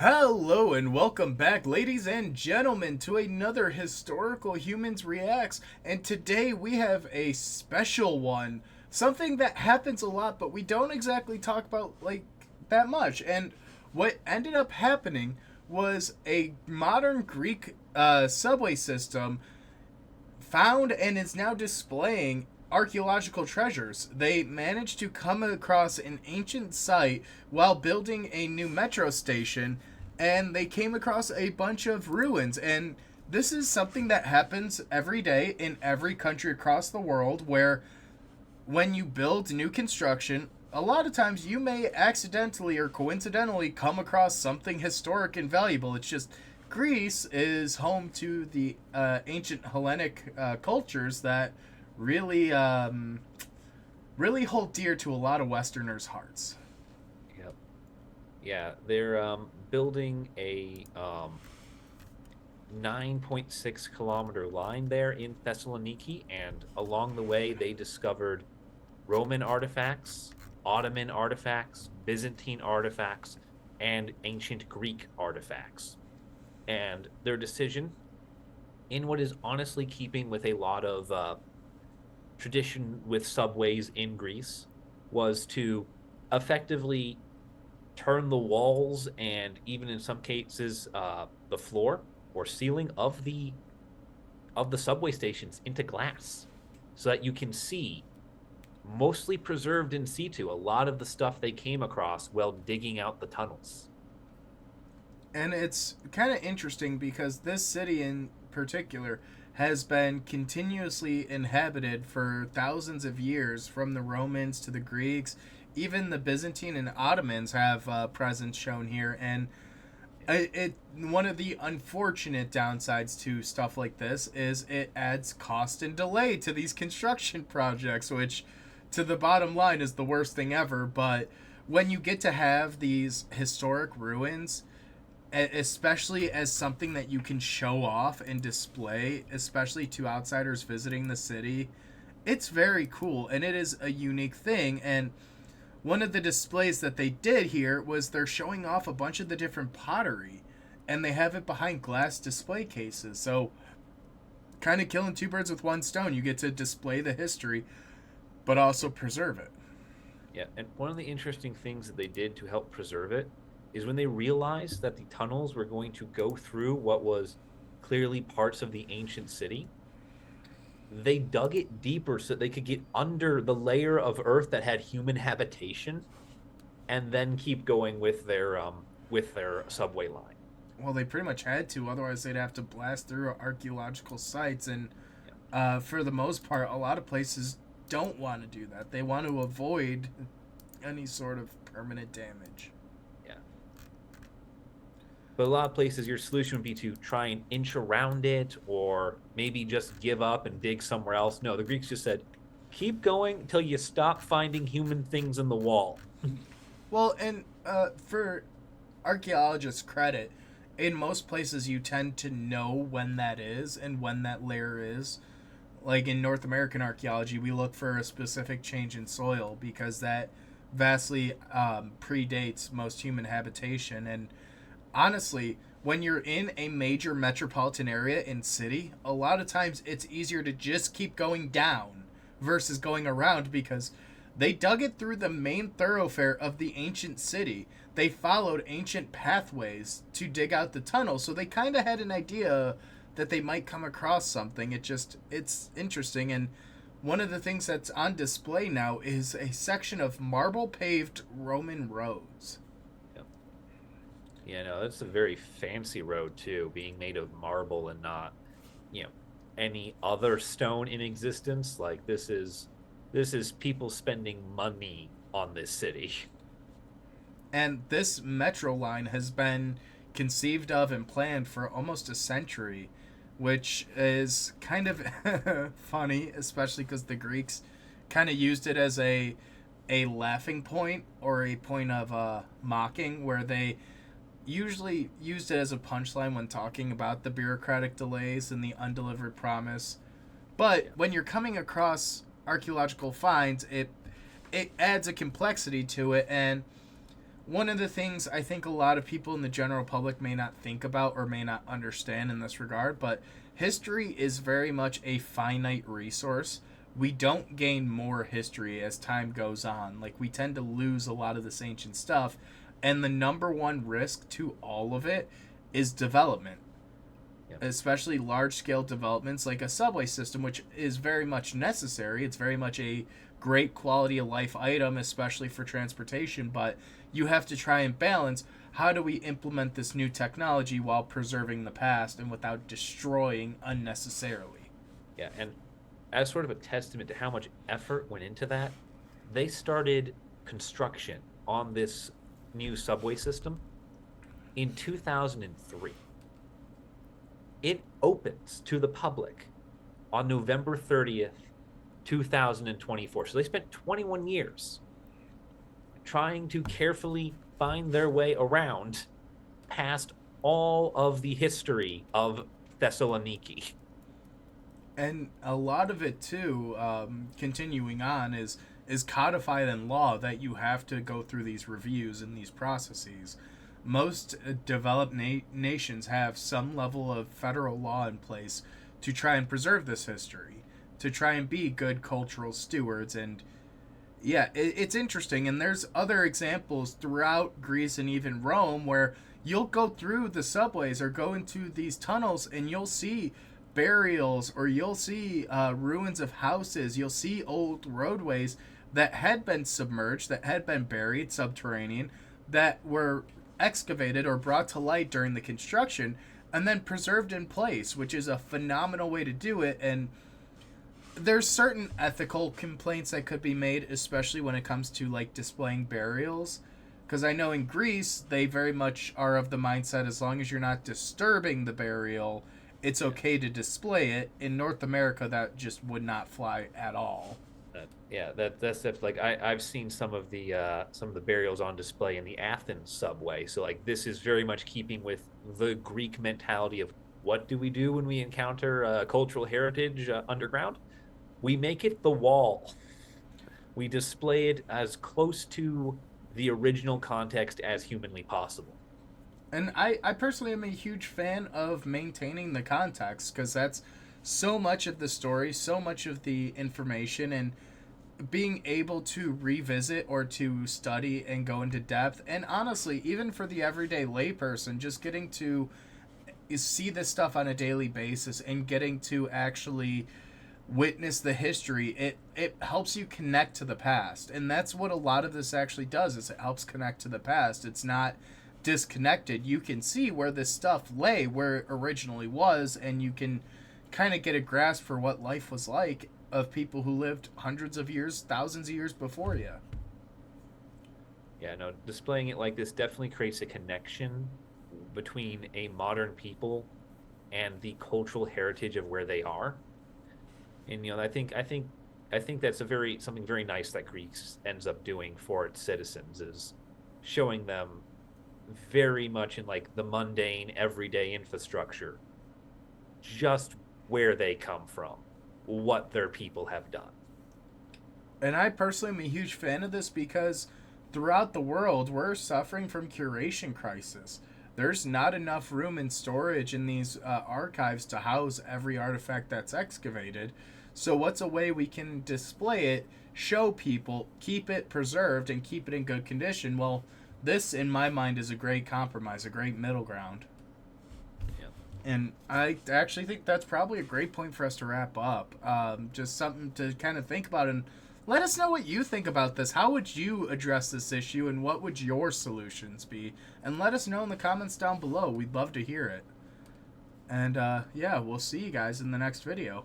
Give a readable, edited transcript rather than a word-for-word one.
Hello and welcome back, ladies and gentlemen, to another Historical Humans Reacts. And today we have a special one. Something that happens a lot, but we don't exactly talk about like that much. And what ended up happening was a modern Greek subway system found and is now displaying archaeological treasures. They managed to come across an ancient site while building a new metro station, and they came across a bunch of ruins. And this is something that happens every day in every country across the world, where when you build new construction, a lot of times you may accidentally or coincidentally come across something historic and valuable. It's just Greece is home to the ancient Hellenic cultures that really, really hold dear to a lot of Westerners' hearts. Yep. Yeah, they're building a 9.6 kilometer line there in Thessaloniki, and along the way they discovered Roman artifacts, Ottoman artifacts, Byzantine artifacts, and ancient Greek artifacts. And their decision, in what is honestly keeping with a lot of tradition with subways in Greece, was to effectively turn the walls and even in some cases the floor or ceiling of the subway stations into glass so that you can see mostly preserved in situ a lot of the stuff they came across while digging out the tunnels. And it's kind of interesting because this city in particular has been continuously inhabited for thousands of years, from the Romans to the Greeks. Even the Byzantine and Ottomans have presence shown here, and it one of the unfortunate downsides to stuff like this is it adds cost and delay to these construction projects, which to the bottom line is the worst thing ever. But when you get to have these historic ruins, especially as something that you can show off and display, especially to outsiders visiting the city, it's very cool and it is a unique thing. And one of the displays that they did here was they're showing off a bunch of the different pottery, and they have it behind glass display cases. So, kind of killing two birds with one stone. You get to display the history, but also preserve it. Yeah, and one of the interesting things that they did to help preserve it is when they realized that the tunnels were going to go through what was clearly parts of the ancient city, they dug it deeper so they could get under the layer of earth that had human habitation and then keep going with their subway line. Well, they pretty much had to, otherwise they'd have to blast through archaeological sites, and Yeah. for the most part, a lot of places don't want to do that. They want to avoid any sort of permanent damage. Yeah. But a lot of places your solution would be to try and inch around it or maybe just give up and dig somewhere else. No, the Greeks just said, keep going until you stop finding human things in the wall. Well, and for archaeologists' credit, in most places you tend to know when that is and when that layer is. Like in North American archaeology, we look for a specific change in soil because that vastly predates most human habitation. And honestly, when you're in a major metropolitan area in city, a lot of times it's easier to just keep going down versus going around, because they dug it through the main thoroughfare of the ancient city. They followed ancient pathways to dig out the tunnel, so they kind of had an idea that they might come across something. It's interesting. And one of the things that's on display now is a section of marble paved Roman roads. Yep. Yeah, no, that's a very fancy road too, being made of marble and not, you know, any other stone in existence. Like this is people spending money on this city. And this metro line has been conceived of and planned for almost a century, which is kind of funny, especially because the Greeks kind of used it as a laughing point or a point of mocking, where they usually used it as a punchline when talking about the bureaucratic delays and the undelivered promise. But Yeah. when you're coming across archaeological finds, it adds a complexity to it. And one of the things I think a lot of people in the general public may not think about or may not understand in this regard, but history is very much a finite resource. We don't gain more history as time goes on. Like, we tend to lose a lot of this ancient stuff, and the number one risk to all of it is development, Yep. especially large scale developments like a subway system, which is very much necessary. It's very much a great quality of life item, especially for transportation, but you have to try and balance how do we implement this new technology while preserving the past and without destroying unnecessarily. Yeah, and as sort of a testament to how much effort went into that, they started construction on this new subway system in 2003. It opens to the public on November 30th, 2024. So they spent 21 years trying to carefully find their way around past all of the history of Thessaloniki. And a lot of it too, continuing on, is codified in law that you have to go through these reviews and these processes. Most developed nations have some level of federal law in place to try and preserve this history, to try and be good cultural stewards. And yeah, it's interesting. And there's other examples throughout Greece and even Rome where you'll go through the subways or go into these tunnels and you'll see burials, or you'll see ruins of houses. You'll see old roadways that had been submerged, that had been buried subterranean, that were excavated or brought to light during the construction and then preserved in place, which is a phenomenal way to do it. And there's certain ethical complaints that could be made, especially when it comes to like displaying burials, because I know in Greece they very much are of the mindset as long as you're not disturbing the burial, it's okay to display it. In North America, that just would not fly at all. Yeah, that's like I've seen some of the burials on display in the Athens subway. So like this is very much keeping with the Greek mentality of what do we do when we encounter cultural heritage underground? We make it the wall. We display it as close to the original context as humanly possible. And I personally am a huge fan of maintaining the context, because that's so much of the story, so much of the information, and being able to revisit or to study and go into depth. And honestly, even for the everyday layperson, just getting to see this stuff on a daily basis and getting to actually witness the history, it helps you connect to the past. And that's what a lot of this actually does, is it helps connect to the past. It's not disconnected. You can see where this stuff lay, where it originally was, and you can kind of get a grasp for what life was like of people who lived hundreds of years, thousands of years before you. Yeah, no, displaying it like this definitely creates a connection between a modern people and the cultural heritage of where they are. And I think that's a very something very nice that Greece ends up doing for its citizens, is showing them very much in like the mundane everyday infrastructure just where they come from, what their people have done. And I personally am a huge fan of this because throughout the world, we're suffering from curation crisis. There's not enough room and storage in these archives to house every artifact that's excavated. So, what's a way we can display it, show people, keep it preserved, and keep it in good condition? Well, this, in my mind, is a great compromise, a great middle ground. Yeah. And I actually think that's probably a great point for us to wrap up. Just something to kind of think about, and let us know what you think about this. How would you address this issue, and what would your solutions be? And let us know in the comments down below. We'd love to hear it. And yeah, we'll see you guys in the next video.